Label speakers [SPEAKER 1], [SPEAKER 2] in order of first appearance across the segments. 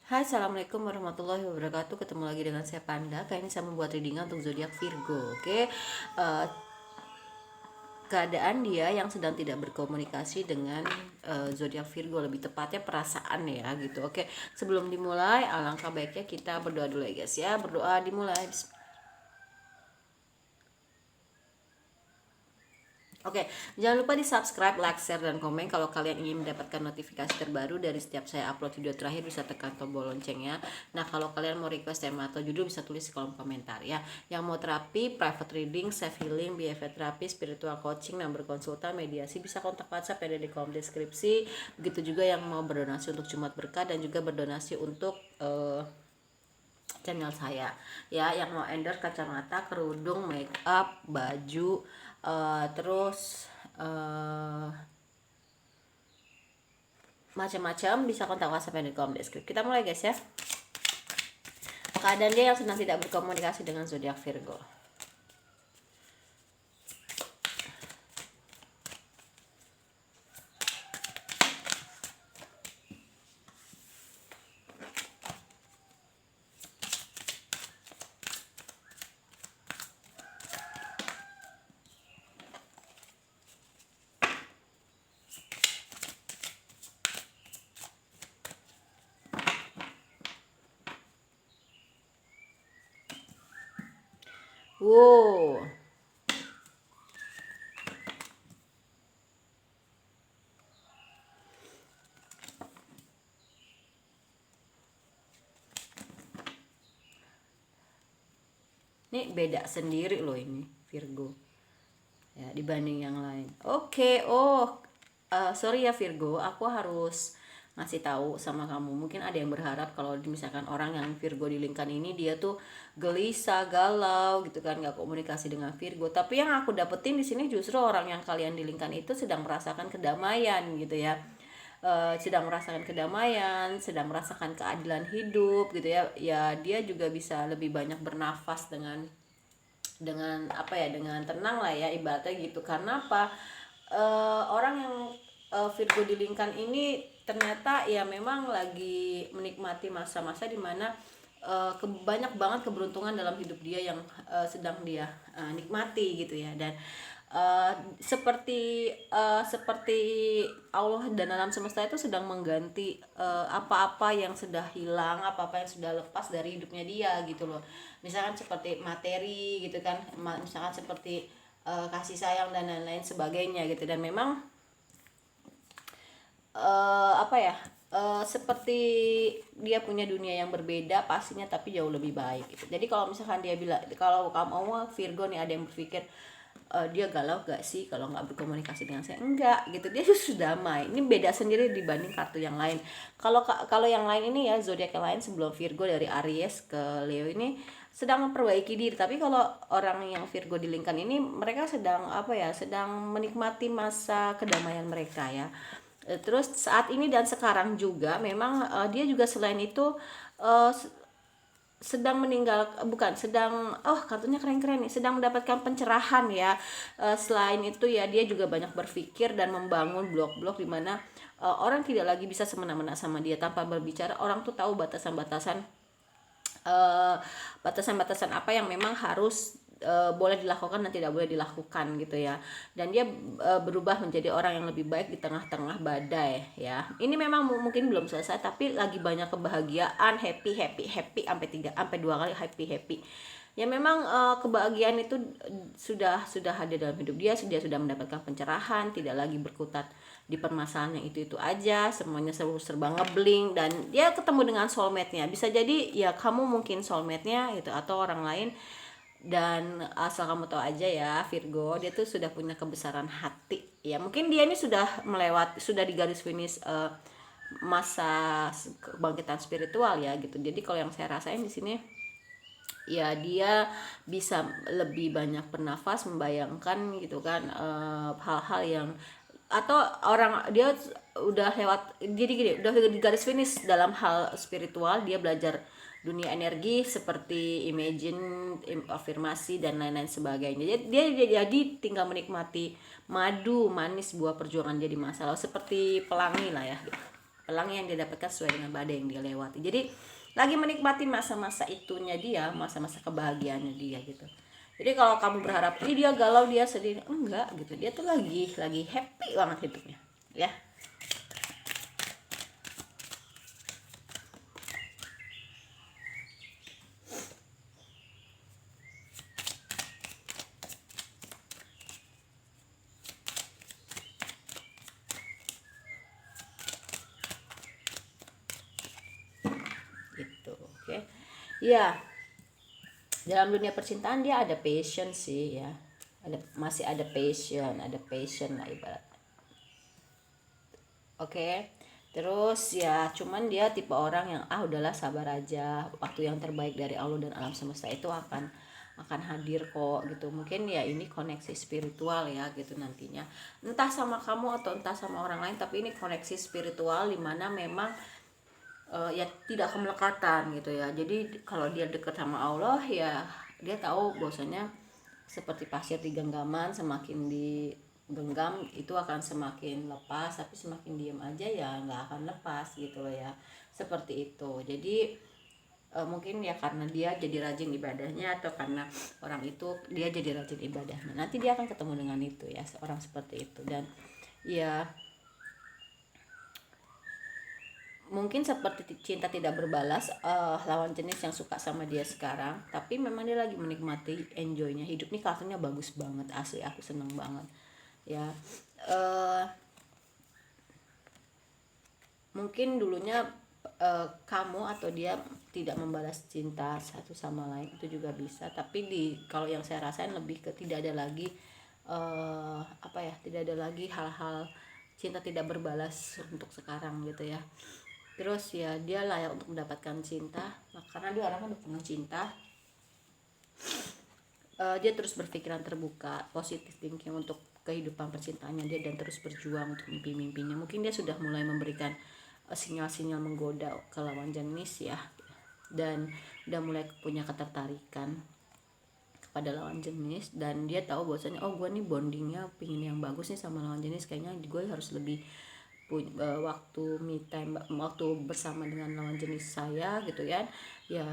[SPEAKER 1] Hai, assalamualaikum warahmatullahi wabarakatuh. Ketemu lagi dengan saya Panda. Kali ini saya membuat readingan untuk zodiak Virgo. Oke. Eh, Keadaan dia yang sedang tidak berkomunikasi dengan zodiak Virgo, lebih tepatnya perasaan ya gitu. Oke. Sebelum dimulai, alangkah baiknya kita berdoa dulu ya guys ya. Berdoa dimulai. Oke, jangan lupa di subscribe, like, share, dan komen. Kalau kalian ingin mendapatkan notifikasi terbaru dari setiap saya upload video terakhir, bisa tekan tombol loncengnya. Nah, kalau kalian mau request tema atau judul, bisa tulis di kolom komentar ya. Yang mau terapi, private reading, self healing, BFA terapi, spiritual coaching, dan berkonsultan, mediasi, bisa kontak WhatsApp ada di kolom deskripsi. Begitu juga yang mau berdonasi untuk Jumat Berkah dan juga berdonasi untuk channel saya ya, yang mau endorse kacamata, kerudung, make up, baju, terus macam-macam, bisa kontak WhatsApp di kolom deskripsi. Kita mulai guys ya. Keadaan dia yang sedang tidak berkomunikasi dengan zodiak Virgo. Wow. Ini beda sendiri loh ini Virgo. Ya, dibanding yang lain. Oke, sorry ya Virgo, aku harus ngasih tahu sama kamu. Mungkin ada yang berharap kalau misalkan orang yang Virgo di lingkaran ini dia tuh gelisah, galau gitu kan, nggak komunikasi dengan Virgo. Tapi yang aku dapetin di sini justru orang yang kalian di lingkaran itu sedang merasakan kedamaian gitu ya. Sedang merasakan kedamaian, sedang merasakan keadilan hidup gitu ya. Ya, dia juga bisa lebih banyak bernafas dengan apa ya, dengan tenang lah ya ibaratnya gitu. Karena apa, orang yang Virgo di lingkan ini ternyata ya memang lagi menikmati masa-masa dimana banyak banget keberuntungan dalam hidup dia yang sedang dia nikmati gitu ya. Dan seperti Allah dan alam semesta itu sedang mengganti apa-apa yang sudah hilang, apa-apa yang sudah lepas dari hidupnya dia gitu loh. Misalkan seperti materi gitu kan, misalkan seperti kasih sayang dan lain-lain sebagainya gitu. Dan memang apa ya, seperti dia punya dunia yang berbeda pastinya, tapi jauh lebih baik gitu. Jadi kalau misalkan dia bilang, kalau kamu Virgo nih ada yang berpikir dia galau gak sih kalau nggak berkomunikasi dengan saya, enggak gitu, dia sudah damai. Ini beda sendiri dibanding kartu yang lain. Kalau yang lain ini ya, zodiak yang lain sebelum Virgo dari Aries ke Leo ini sedang memperbaiki diri. Tapi kalau orang yang Virgo di lingkan ini, mereka sedang apa ya, sedang menikmati masa kedamaian mereka ya. Terus saat ini dan sekarang juga memang dia juga selain itu uh, sedang meninggal, bukan sedang, kartunya keren-keren nih, sedang mendapatkan pencerahan ya. Selain itu ya, dia juga banyak berpikir dan membangun blok-blok di mana orang tidak lagi bisa semena-mena sama dia tanpa berbicara. Orang tuh tahu batasan-batasan, eh, batasan-batasan apa yang memang harus boleh dilakukan dan tidak boleh dilakukan gitu ya. Dan dia berubah menjadi orang yang lebih baik di tengah-tengah badai ya. Ini memang mungkin belum selesai, tapi lagi banyak kebahagiaan, happy happy happy, sampai 2 kali happy happy ya. Memang kebahagiaan itu sudah hadir dalam hidup dia. Dia sudah mendapatkan pencerahan, tidak lagi berkutat di permasalahan yang itu aja, semuanya serba ngebling. Dan dia ketemu dengan soulmate-nya. Bisa jadi ya kamu mungkin soulmate-nya gitu, atau orang lain. Dan asal kamu tahu aja ya Virgo, dia tuh sudah punya kebesaran hati ya. Mungkin dia ini sudah di garis finish masa kebangkitan spiritual ya gitu. Jadi kalau yang saya rasain di sini ya, dia bisa lebih banyak bernafas, membayangkan gitu kan, hal-hal yang, atau orang dia udah lewat, jadi gini, udah di garis finish dalam hal spiritual. Dia belajar dunia energi seperti imagine, afirmasi dan lain-lain sebagainya. Jadi tinggal menikmati madu manis buah perjuangan jadi masalah, seperti pelangi lah ya. pelangi yang dia dapatkan sesuai dengan badai yang dia lewati. Jadi lagi menikmati masa-masa itunya dia, masa-masa kebahagiaannya dia gitu. Jadi kalau kamu berharap dia galau, dia sedih, enggak gitu, dia tuh lagi happy banget hidupnya ya. Gitu, oke. Ya, dalam dunia percintaan dia ada passion sih ya, masih ada passion lah ibarat. Oke. Terus ya cuman dia tipe orang yang udahlah sabar aja, waktu yang terbaik dari Allah dan alam semesta itu akan hadir kok gitu. Mungkin ya ini koneksi spiritual ya gitu nantinya, entah sama kamu atau entah sama orang lain, tapi ini koneksi spiritual dimana memang ya tidak kemelekatan gitu ya. Jadi kalau dia dekat sama Allah ya dia tahu bahwasanya seperti pasir di genggaman, semakin digenggam itu akan semakin lepas, tapi semakin diem aja ya nggak akan lepas gitu loh ya, seperti itu. Jadi mungkin ya karena dia jadi rajin ibadahnya, atau karena orang itu dia jadi rajin ibadahnya, nanti dia akan ketemu dengan itu ya, seorang seperti itu. Dan ya mungkin seperti cinta tidak berbalas, lawan jenis yang suka sama dia sekarang, tapi memang dia lagi menikmati enjoynya hidup. Nih kartunya bagus banget, asli aku seneng banget ya. uh, Mungkin dulunya kamu atau dia tidak membalas cinta satu sama lain, itu juga bisa, tapi kalau yang saya rasain lebih ke tidak ada lagi tidak ada lagi hal-hal cinta tidak berbalas untuk sekarang gitu ya. Terus ya dia layak untuk mendapatkan cinta, karena dia orangnya udah penuh cinta. Dia terus berpikiran terbuka, positif thinking untuk kehidupan percintaannya dia, dan terus berjuang untuk mimpi-mimpinya. Mungkin dia sudah mulai memberikan sinyal-sinyal menggoda ke lawan jenis ya, dan udah mulai punya ketertarikan kepada lawan jenis, dan dia tahu bahwasanya gue nih bondingnya pingin yang bagus nih sama lawan jenis, kayaknya gue harus lebih waktu me time, waktu bersama dengan lawan jenis saya gitu ya, ya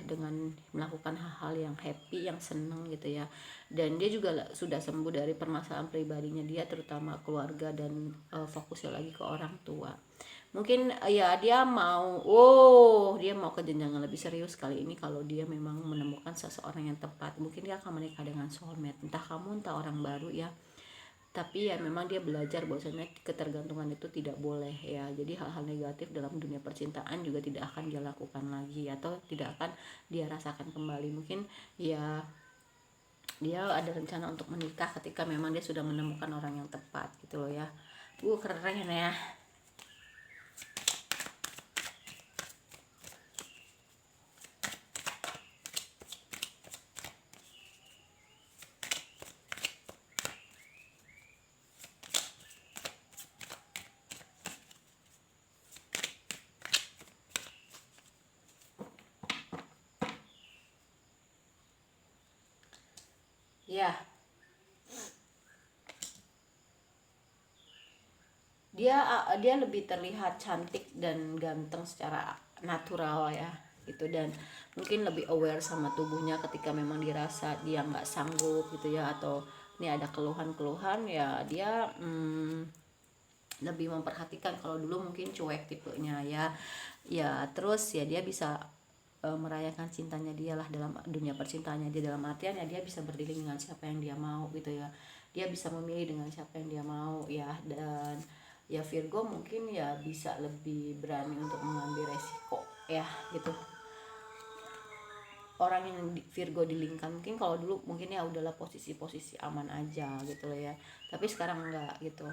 [SPEAKER 1] dengan melakukan hal-hal yang happy, yang seneng gitu ya. Dan dia juga sudah sembuh dari permasalahan pribadinya dia, terutama keluarga, dan fokusnya lagi ke orang tua. Mungkin ya dia mau ke jenjang yang lebih serius kali ini. Kalau dia memang menemukan seseorang yang tepat, mungkin dia akan menikah dengan soulmate, entah kamu entah orang baru ya. Tapi ya memang dia belajar bahwasanya ketergantungan itu tidak boleh ya. Jadi hal-hal negatif dalam dunia percintaan juga tidak akan dia lakukan lagi, atau tidak akan dia rasakan kembali. Mungkin ya dia ada rencana untuk menikah ketika memang dia sudah menemukan orang yang tepat gitu loh ya. Keren ya. Ya, dia lebih terlihat cantik dan ganteng secara natural ya gitu, dan mungkin lebih aware sama tubuhnya ketika memang dirasa dia nggak sanggup gitu ya, atau ini ada keluhan-keluhan ya. Dia lebih memperhatikan. Kalau dulu mungkin cuek tipenya ya terus ya dia bisa merayakan cintanya dia lah dalam dunia percintaannya dia, dalam artian ya dia bisa berdiri dengan siapa yang dia mau gitu ya, dia bisa memilih dengan siapa yang dia mau ya. Dan ya Virgo mungkin ya bisa lebih berani untuk mengambil resiko ya gitu. Orang yang Virgo di lingkungan mungkin kalau dulu mungkin ya udahlah posisi-posisi aman aja gitu loh ya, tapi sekarang enggak gitu.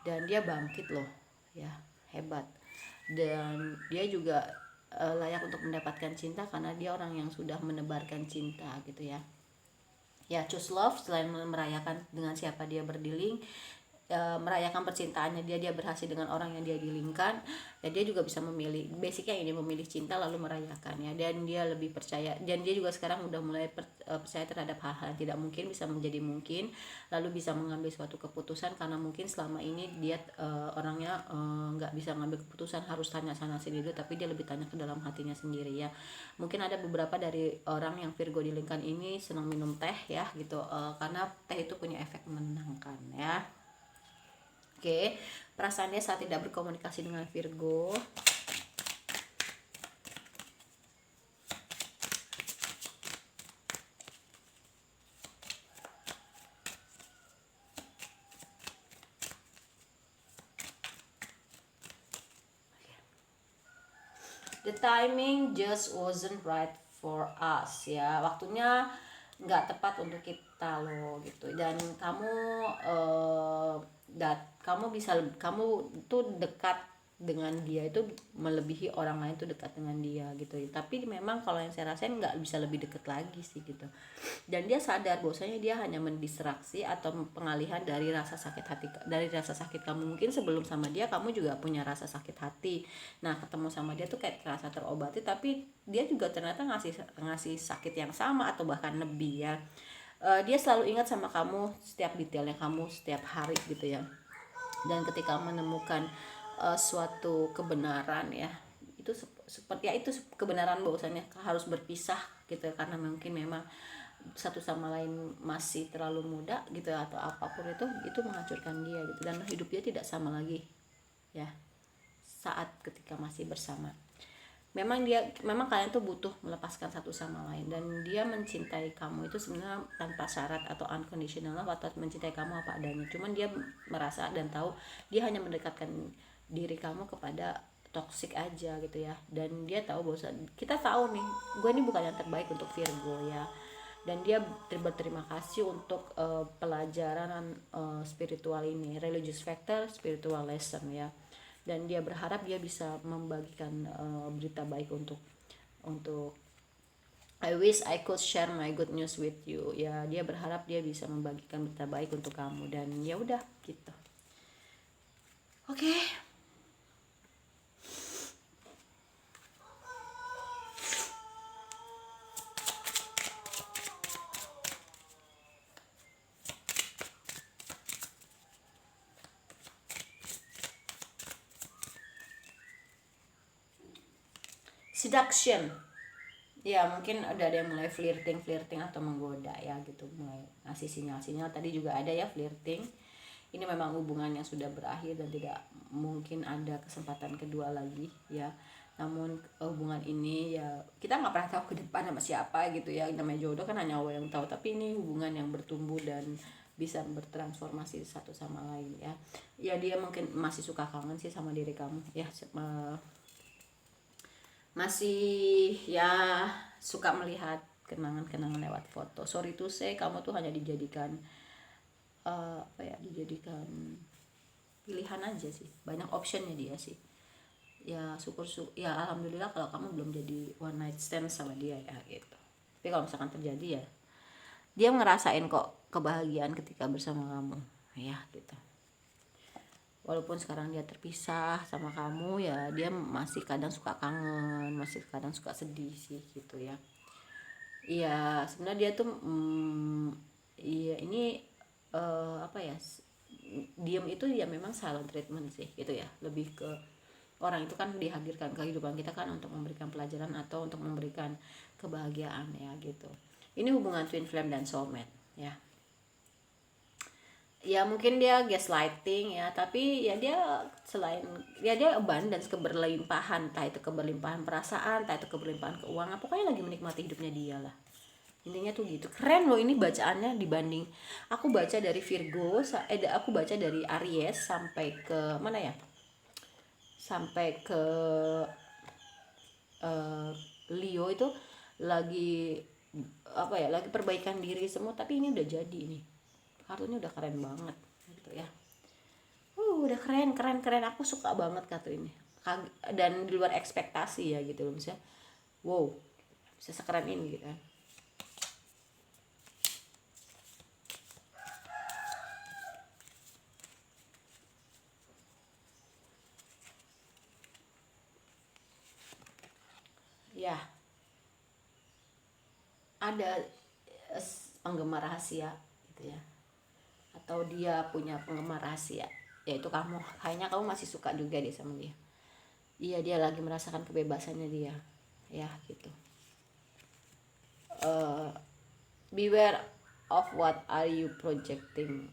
[SPEAKER 1] Dan dia bangkit loh ya, hebat. Dan dia juga layak untuk mendapatkan cinta karena dia orang yang sudah menebarkan cinta gitu ya. Ya choose love, selain merayakan dengan siapa dia berdealing, merayakan percintaannya dia berhasil dengan orang yang dia dealingkan, dan dia juga bisa memilih, basicnya ini memilih cinta lalu merayakannya, dan dia lebih percaya, dan dia juga sekarang udah mulai percaya terhadap hal-hal yang tidak mungkin bisa menjadi mungkin, lalu bisa mengambil suatu keputusan, karena mungkin selama ini dia orangnya nggak bisa ngambil keputusan, harus tanya sana sini dulu, tapi dia lebih tanya ke dalam hatinya sendiri ya. Mungkin ada beberapa dari orang yang Virgo dealingkan ini senang minum teh ya gitu, karena teh itu punya efek menenangkan ya. Oke, perasaannya saat tidak berkomunikasi dengan Virgo. The timing just wasn't right for us ya, waktunya nggak tepat untuk kita loh gitu. Dan kamu tuh dekat dengan dia itu melebihi orang lain tuh dekat dengan dia gitu. Tapi memang kalau yang saya rasain nggak bisa lebih dekat lagi sih gitu. Dan dia sadar bahwasanya dia hanya mendistraksi atau pengalihan dari rasa sakit hati, dari rasa sakit kamu. Mungkin sebelum sama dia kamu juga punya rasa sakit hati, nah ketemu sama dia tuh kayak terasa terobati, tapi dia juga ternyata ngasih sakit yang sama atau bahkan lebih ya. Dia selalu ingat sama kamu setiap detailnya kamu setiap hari gitu ya. Dan ketika menemukan suatu kebenaran ya, itu seperti ya, itu kebenaran bahwasanya harus berpisah gitu ya, karena mungkin memang satu sama lain masih terlalu muda gitu ya, atau apapun itu menghancurkan dia gitu, dan hidup dia tidak sama lagi ya saat ketika masih bersama. Memang kalian tuh butuh melepaskan satu sama lain, dan dia mencintai kamu itu sebenarnya tanpa syarat atau unconditional atau mencintai kamu apa adanya. Cuman dia merasa dan tahu dia hanya mendekatkan diri kamu kepada toxic aja gitu ya. Dan dia tahu bahwa kita tahu nih, gue ini bukan yang terbaik untuk Virgo ya. Dan dia berterima kasih untuk pelajaran spiritual ini, religious factor, spiritual lesson ya. Dan dia berharap dia bisa membagikan berita baik untuk I wish I could share my good news with you ya. Dia berharap dia bisa membagikan berita baik untuk kamu, dan ya udah gitu. Oke. Seduction ya, mungkin ada yang mulai flirting atau menggoda ya gitu, mulai ngasih sinyal tadi juga ada ya flirting. Ini memang hubungan yang sudah berakhir dan tidak mungkin ada kesempatan kedua lagi ya. Namun hubungan ini ya kita nggak pernah tahu ke depan sama siapa gitu ya, namanya jodoh kan hanya Allah yang tahu. Tapi ini hubungan yang bertumbuh dan bisa bertransformasi satu sama lain ya. Ya dia mungkin masih suka kangen sih sama diri kamu ya, masih ya suka melihat kenangan-kenangan lewat foto. Sorry to say, kamu tuh hanya dijadikan dijadikan pilihan aja sih, banyak optionnya dia sih ya. Ya alhamdulillah kalau kamu belum jadi one night stand sama dia ya gitu. Tapi kalau misalkan terjadi ya dia ngerasain kok kebahagiaan ketika bersama kamu ya gitu. Walaupun sekarang dia terpisah sama kamu ya, dia masih kadang suka kangen, masih kadang suka sedih sih gitu ya. Iya sebenarnya dia tuh iya ini apa ya, diam itu ya memang silent treatment sih gitu ya. Lebih ke orang itu kan dihadirkan ke kehidupan kita kan untuk memberikan pelajaran atau untuk memberikan kebahagiaan ya gitu. Ini hubungan twin flame dan soulmate ya. Ya mungkin dia gaslighting ya, tapi ya dia selain ya dia abundance, keberlimpahan, entah itu keberlimpahan perasaan, entah itu keberlimpahan keuangan, pokoknya lagi menikmati hidupnya dia lah. Intinya tuh gitu. Keren loh ini bacaannya dibanding aku baca dari Virgo, aku baca dari Aries sampai ke mana ya? Sampai ke Leo itu lagi apa ya? Lagi perbaikan diri semua, tapi ini udah jadi nih. Kartunya udah keren banget gitu ya. Udah keren. Aku suka banget kartu ini. Dan di luar ekspektasi ya gitu loh, misalnya wow, bisa sekeren ini gitu kan. ya ada penggemar rahasia gitu ya, atau dia punya penggemar rahasia, yaitu kamu. Kayaknya kamu masih suka juga deh sama dia. Iya, dia lagi merasakan kebebasannya dia, ya gitu. Beware of what are you projecting.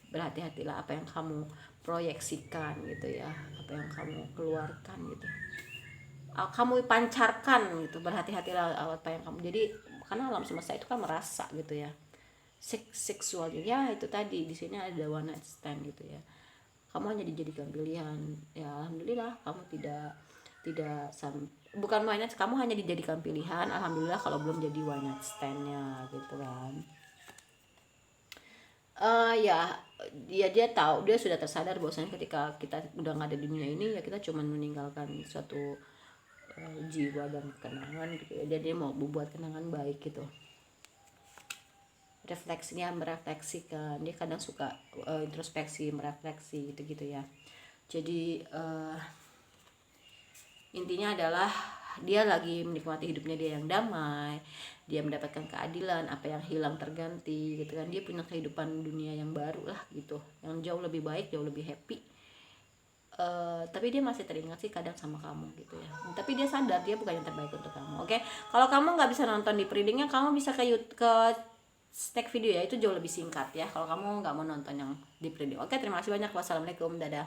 [SPEAKER 1] Berhati-hatilah apa yang kamu proyeksikan gitu ya, apa yang kamu keluarkan gitu, kamu pancarkan gitu. Berhati-hatilah apa yang kamu, jadi karena alam semesta itu kan merasa gitu ya, seksual ya, itu tadi di sini ada one night stand gitu ya, kamu hanya dijadikan pilihan. Ya alhamdulillah kamu tidak bukan one night, kamu hanya dijadikan pilihan, alhamdulillah kalau belum jadi one night standnya gitu kan. Ya dia tahu, dia sudah tersadar bahwasanya ketika kita udah nggak ada di dunia ini ya kita cuma meninggalkan suatu jiwa dan kenangan gitu ya. Dia mau membuat kenangan baik gitu. Refleksinya merefleksikan, dia kadang suka introspeksi, merefleksi gitu ya. Jadi intinya adalah dia lagi menikmati hidupnya dia yang damai, dia mendapatkan keadilan, apa yang hilang terganti gitu kan. Dia punya kehidupan dunia yang baru lah gitu, yang jauh lebih baik, jauh lebih happy. Tapi dia masih teringat sih kadang sama kamu gitu ya, tapi dia sadar dia bukan yang terbaik untuk kamu. Oke, kalau kamu nggak bisa nonton di readingnya, kamu bisa ke snack video ya, itu jauh lebih singkat ya kalau kamu nggak mau nonton yang di reading. Oke, terima kasih banyak. Wassalamualaikum, dadah.